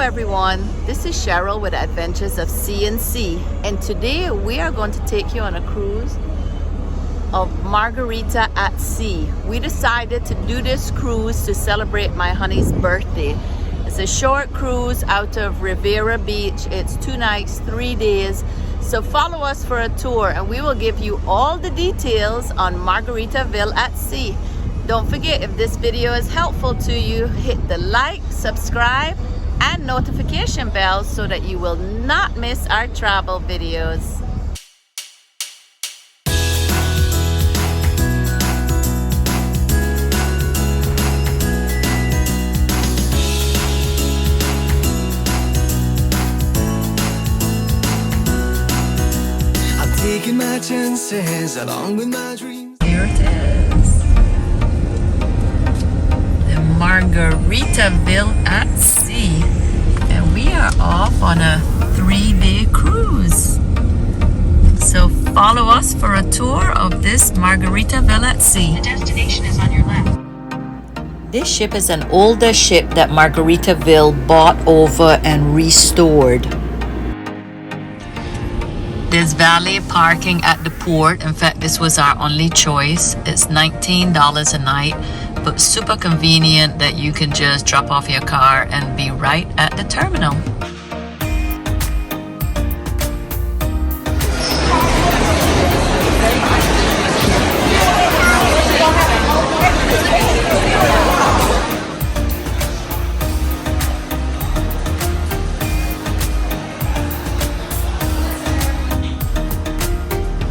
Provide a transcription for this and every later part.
everyone, this is Cheryl with Adventures of Sea and Sea, and today we are going to take you on a cruise of Margarita at Sea. We decided to do this cruise to celebrate my honey's birthday. It's a short cruise out of Riviera Beach. It's 2 nights, 3 days. So follow us for a tour and we will give you all the details on Margaritaville at Sea. Don't forget, if this video is helpful to you, hit the like, subscribe, and notification bell so that you will not miss our travel videos. I'm taking my chances along with my dreams. Here it is. The Margaritaville at Sea. And we are off on a 3-day cruise. So follow us for a tour of this Margaritaville at Sea. The destination is on your left. This ship is an older ship that Margaritaville bought over and restored. There's valet parking at the port. In fact, this was our only choice. It's $19 a night, but super convenient that you can just drop off your car and be right at the terminal.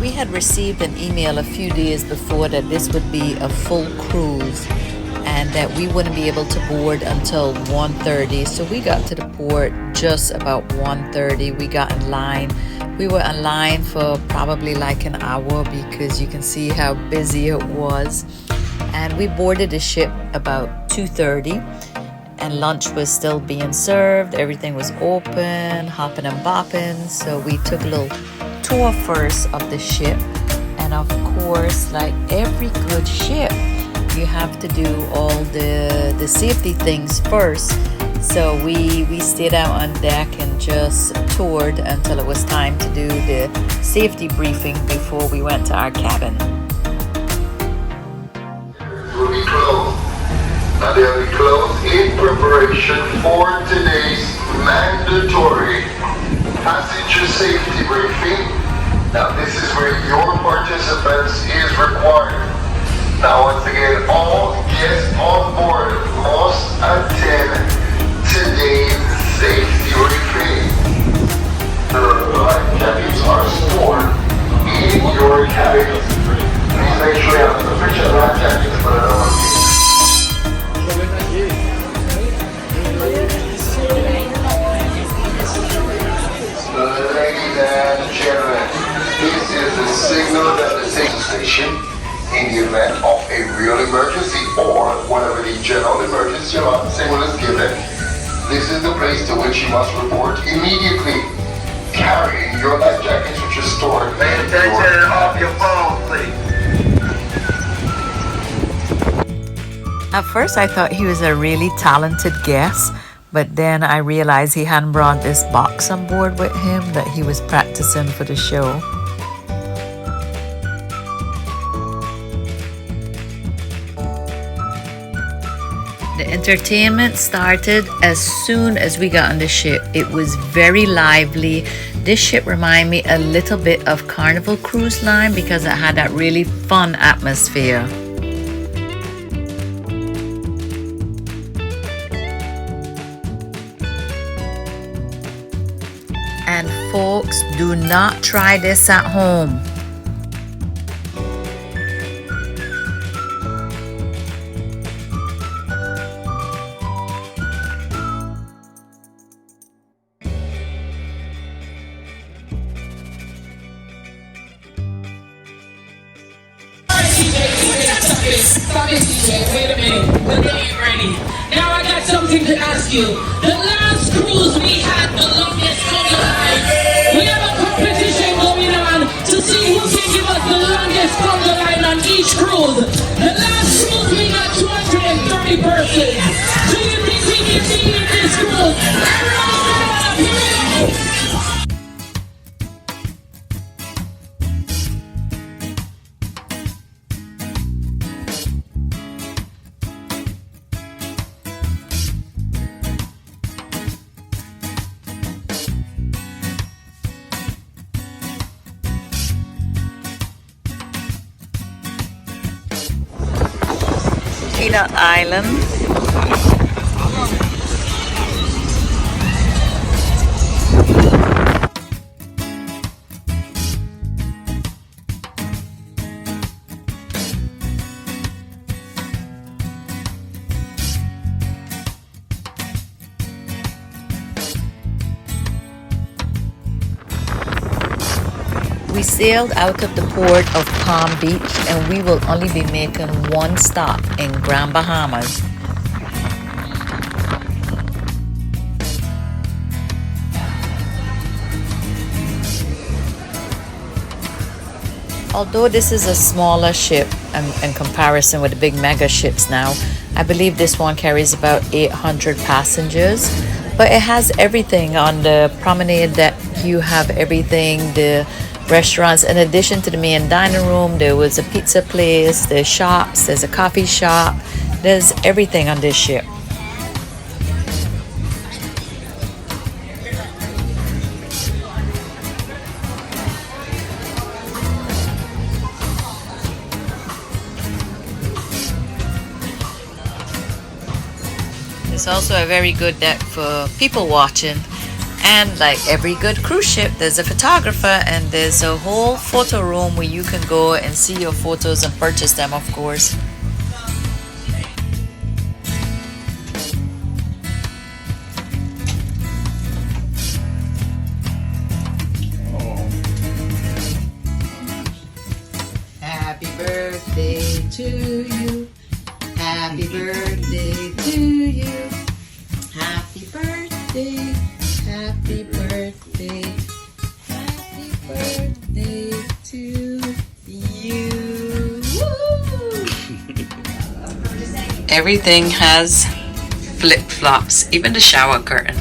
We had received an email a few days before that this would be a full cruise and that we wouldn't be able to board until 1:30. So we got to the port just about 1:30. We got in line. We were in line for probably like an hour because you can see how busy it was. And we boarded the ship about 2:30 and lunch was still being served. Everything was open, hopping and bopping. So we took a little tour first of the ship, and of course, like every good ship, you have to do all the safety things first. So we stayed out on deck and just toured until it was time to do the safety briefing before we went to our cabin. Will be closed. Now they'll be closed in preparation for today's mandatory passenger safety briefing. Now this is where your participants is required. Now once again, all guests on board must attend today's safety briefing. Your life jackets are stored in your cabin. Please make sure you have sufficient life jackets for the one. Ladies and gentlemen, this is the signal that the safety station, in the event of a real emergency or whatever the general emergency signal is given, this is the place to which you must report immediately. Carrying your life jackets which are stored. Pay attention off your phone, please. At first I thought he was a really talented guest, but then I realized he hadn't brought this box on board with him that he was practicing for the show. The entertainment started as soon as we got on the ship. It was very lively. This ship reminded me a little bit of Carnival Cruise Line because it had that really fun atmosphere. And folks, do not try this at home. Wait a minute, let me get ready. Now I got something to ask you. The last cruise we had the longest on the line. We have a competition going on to see who can give us the longest on the line on each cruise. The last cruise we got 230 persons. Do you think we can beat this cruise? Peanut Island. We sailed out of the port of Palm Beach and we will only be making one stop in Grand Bahamas. Although this is a smaller ship in comparison with the big mega ships now, I believe this one carries about 800 passengers, but it has everything on the promenade deck. You have everything, the restaurants. In addition to the main dining room, there was a pizza place, there's shops, there's a coffee shop, there's everything on this ship. It's also a very good deck for people watching. And like every good cruise ship, there's a photographer and there's a whole photo room where you can go and see your photos and purchase them, of course. Happy birthday to you. Happy birthday to you. Happy birthday. Happy birthday, happy birthday to you. Woo! Everything has flip-flops, even the shower curtain.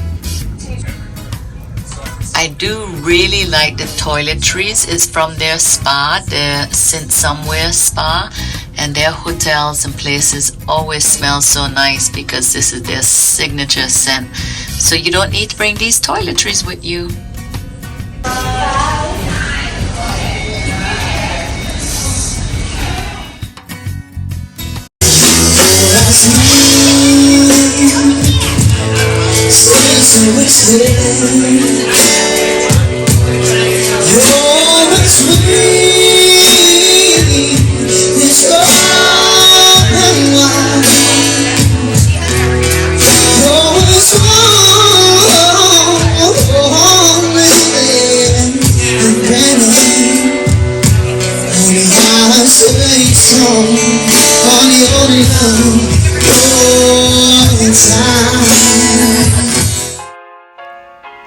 I do really like the toiletries. It's from their spa, the St. Somewhere spa, and their hotels and places always smell so nice because this is their signature scent. So you don't need to bring these toiletries with you.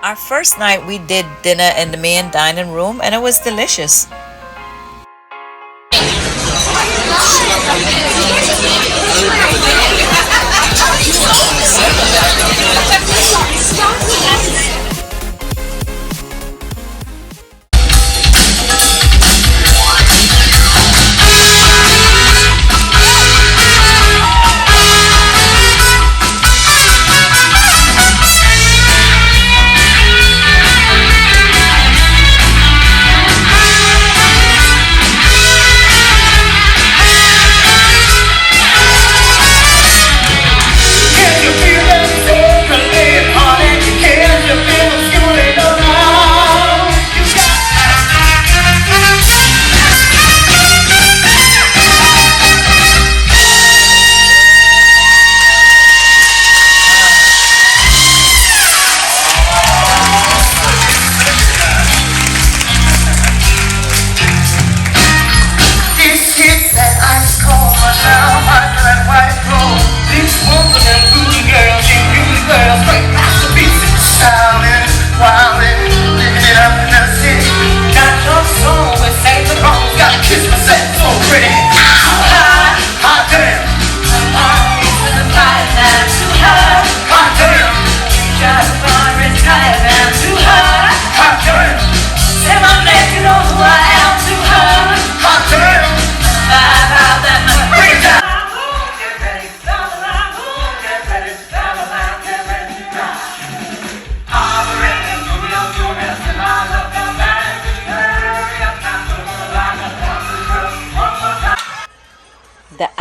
Our first night we did dinner in the main dining room and it was delicious.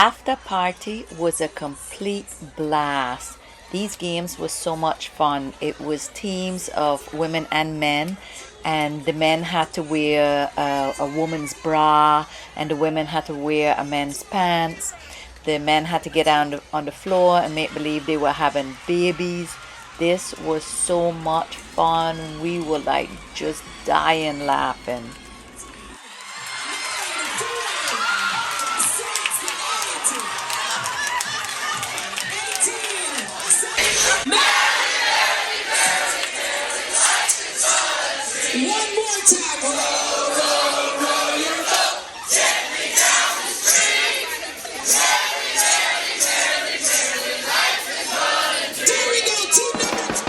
after party was a complete blast. These games were so much fun. It was teams of women and men, and the men had to wear a woman's bra, and the women had to wear a men's pants. The men had to get down on the floor and make believe they were having babies. This was so much fun. We were like just dying laughing. One more time. Roll, roll, roll your boat gently down the stream. Merrily, merrily, merrily, merrily, life is running free. There we go, 2 minutes.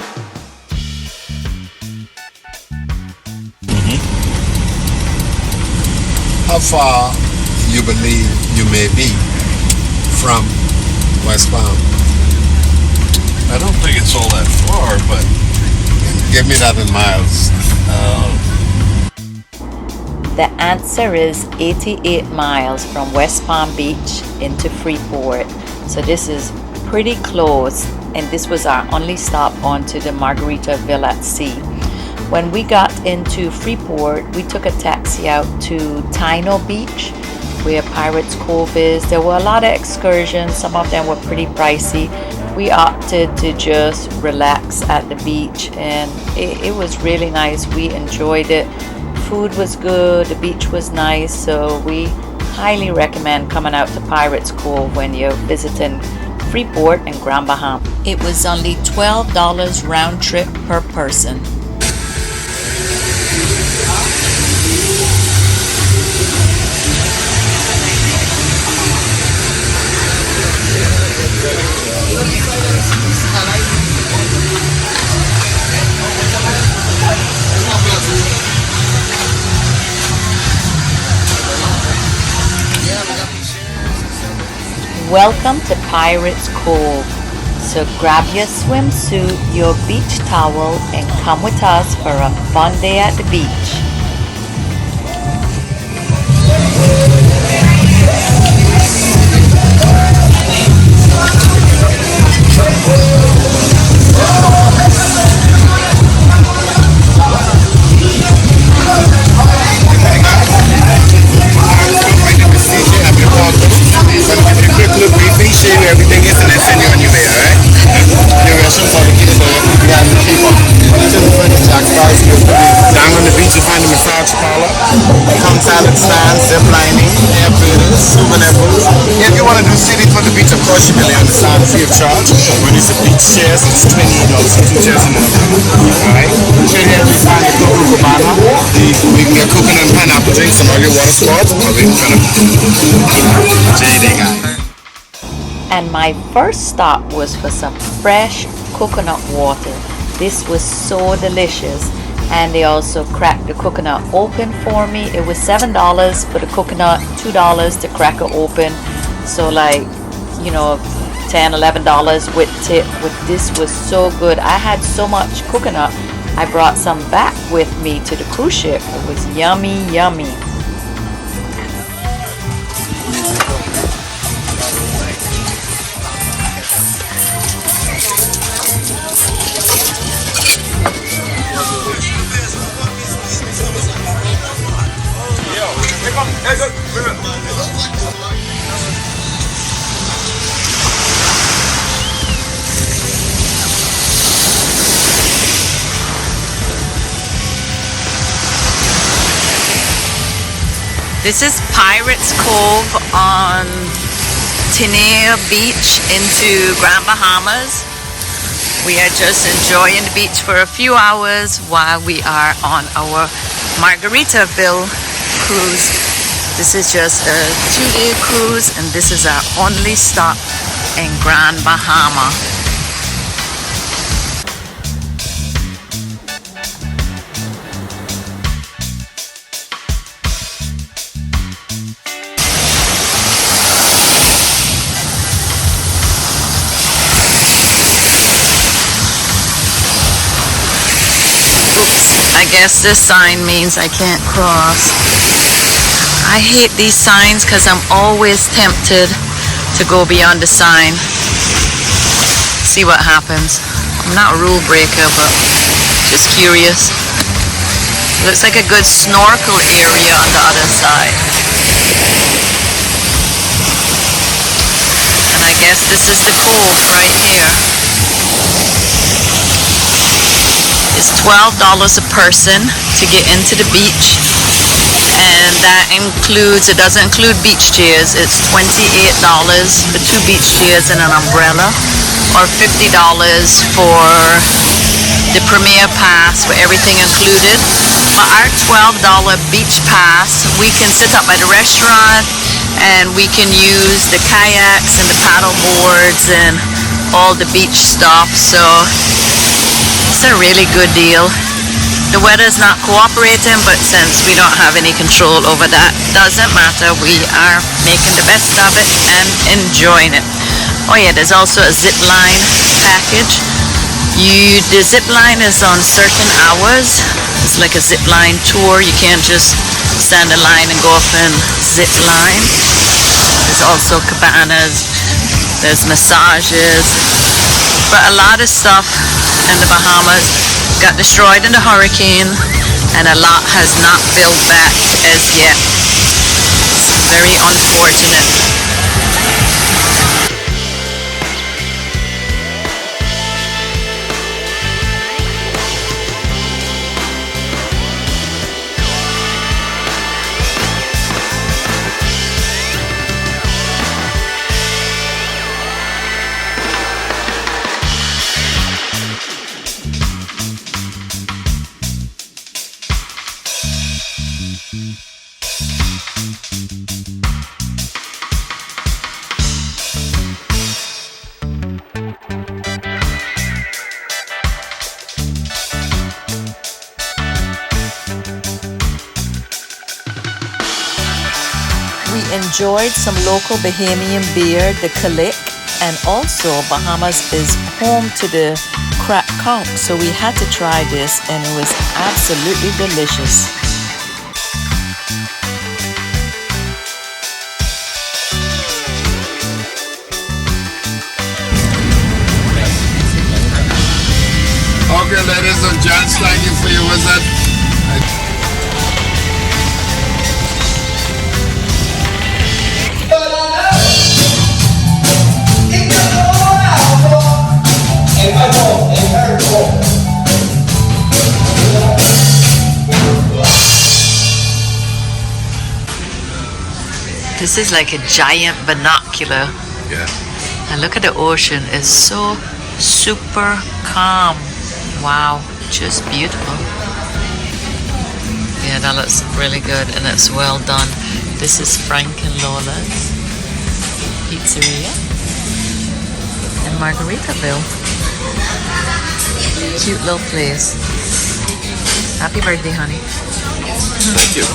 How far you believe you may be from West Palm? I don't think it's all that far, but Give me that in miles. The answer is 88 miles from West Palm Beach into Freeport. So this is pretty close, and this was our only stop onto the Margaritaville at sea. When we got into Freeport, we took a taxi out to Taino Beach, where Pirates Cove is. There were a lot of excursions. Some of them were pretty pricey. We opted to just relax at the beach, and it was really nice. We enjoyed it. Food was good, the beach was nice, so we highly recommend coming out to Pirates Cove when you're visiting Freeport and Grand Bahama. It was only $12 round trip per person. Welcome to Pirates Cove. So grab your swimsuit, your beach towel, and come with us for a fun day at the beach. Everything is, and then send you on your way, alright? Directions are located directly behind the people. To the front of Jack Sparrow. Down on the beach, you find the massage parlor, come salad stands, zip lining, airplanes, souvenir booths. If you want to do city for the beach, of course, you can lay on the sand free of charge. When it's a beach chairs, it's $28 for 2 chairs and more. Alright? Right here we find the Coco Cabana. We can get coconut and pineapple drinks and all your water sports, or we can kind of they got. And my first stop was for some fresh coconut water. This was so delicious. And they also cracked the coconut open for me. It was $7 for the coconut, $2 to crack it open. So like, you know, $10, $11 with tip. This was so good. I had so much coconut, I brought some back with me to the cruise ship. It was yummy, yummy. This is Pirates Cove on Tinea Beach into Grand Bahamas. We are just enjoying the beach for a few hours while we are on our Margaritaville cruise. This is just a 2-day cruise, and this is our only stop in Grand Bahama. I guess this sign means I can't cross. I hate these signs because I'm always tempted to go beyond the sign. See what happens. I'm not a rule breaker, but just curious. Looks like a good snorkel area on the other side. And I guess this is the Cove right here. It's $12 a person to get into the beach. And that includes, it doesn't include beach chairs. It's $28 for 2 beach chairs and an umbrella. Or $50 for the premier pass with everything included. But our $12 beach pass, we can sit up by the restaurant and we can use the kayaks and the paddle boards and all the beach stuff. So it's a really good deal. The weather's not cooperating, but since we don't have any control over that, doesn't matter. We are making the best of it and enjoying it. Oh yeah, there's also a zip line package. The zip line is on certain hours. It's like a zip line tour. You can't just stand in line and go off and zip line. There's also cabanas. There's massages. But a lot of stuff in the Bahamas got destroyed in the hurricane, and a lot has not built back as yet. It's very unfortunate. Enjoyed some local Bahamian beer, the Calic, and also Bahamas is home to the crack conch, so we had to try this and it was absolutely delicious. Okay, ladies and gents, thank you for your visit. This is like a giant binocular. Yeah. And look at the ocean. It's so super calm. Wow, just beautiful. Yeah, that looks really good and it's well done. This is Frank and Lola's Pizzeria in Margaritaville. Cute little place. Happy birthday, honey. Thank you.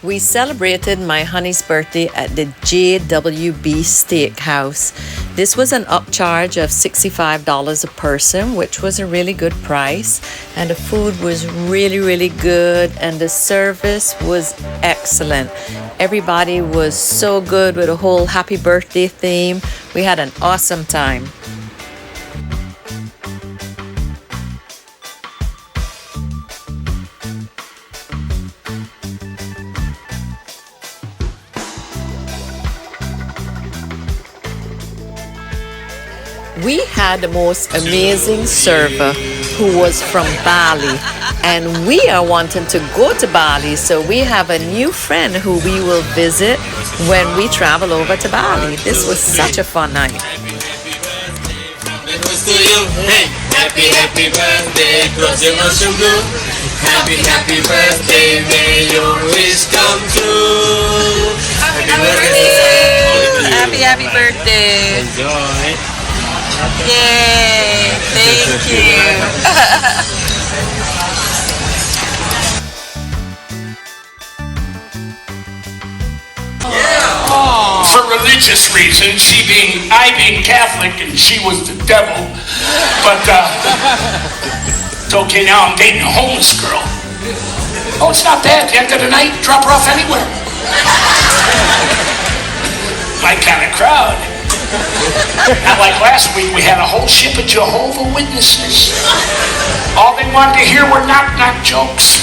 We celebrated my honey's birthday at the JWB Steakhouse. This was an upcharge of $65 a person, which was a really good price. And the food was really, really good. And the service was excellent. Everybody was so good with a whole happy birthday theme. We had an awesome time. We had the most amazing server who was from Bali, and we are wanting to go to Bali, so we have a new friend who we will visit when we travel over to Bali. This was such a fun night. Hey, happy, happy birthday, cross your mushroom blue. Happy, happy birthday, may your wish come true. Happy birthday. Happy, happy birthday. Enjoy. Yay, thank you. For religious reasons, I being Catholic and she was the devil, but It's okay now, I'm dating a homeless girl. Oh, it's not bad. At the end of the night, drop her off anywhere. My kind of crowd. Not like last week, we had a whole ship of Jehovah's Witnesses. All they wanted to hear were knock-knock jokes.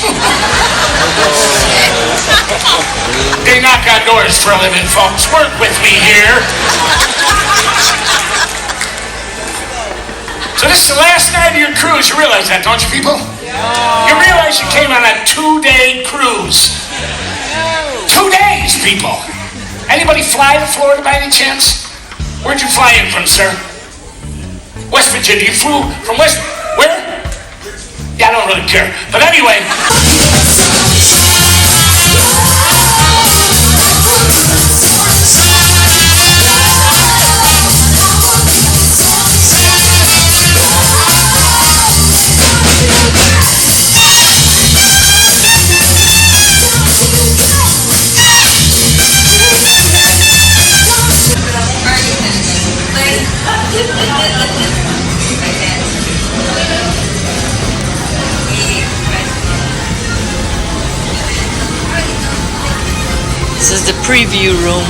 They knock on doors for a living, folks. Work with me here. So this is the last night of your cruise. You realize that, don't you, people? You realize you came on a 2-day cruise. 2 days, people. Anybody fly to Florida by any chance? Where'd you fly in from, sir? West Virginia. You flew from West... Where? Yeah, I don't really care. But anyway... This is the preview room.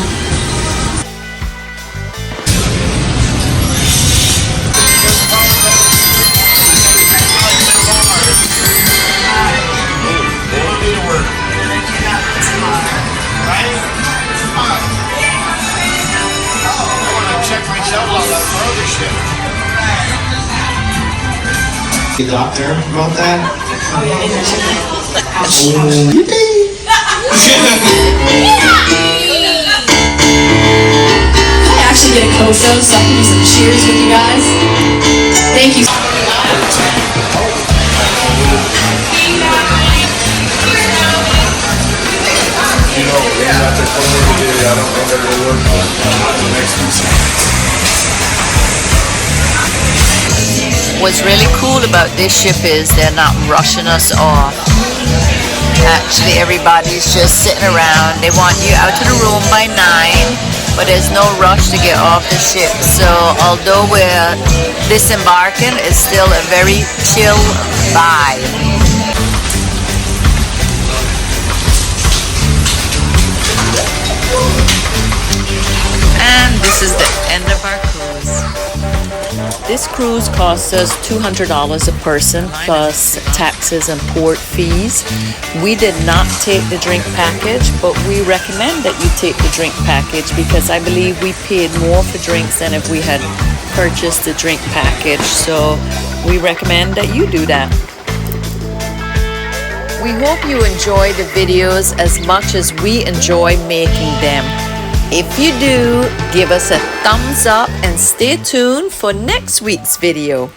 Doctor about that? I actually get a Cove so I can do some cheers with you guys. Thank you. What's really cool about this ship is they're not rushing us off. Actually, everybody's just sitting around. They want you out of the room by 9, but there's no rush to get off the ship. So although we're disembarking, it's still a very chill vibe. And this is the end of our cruise. This cruise costs us $200 a person plus taxes and port fees. We did not take the drink package, but we recommend that you take the drink package because I believe we paid more for drinks than if we had purchased the drink package. So we recommend that you do that. We hope you enjoy the videos as much as we enjoy making them. If you do, give us a thumbs up and stay tuned for next week's video.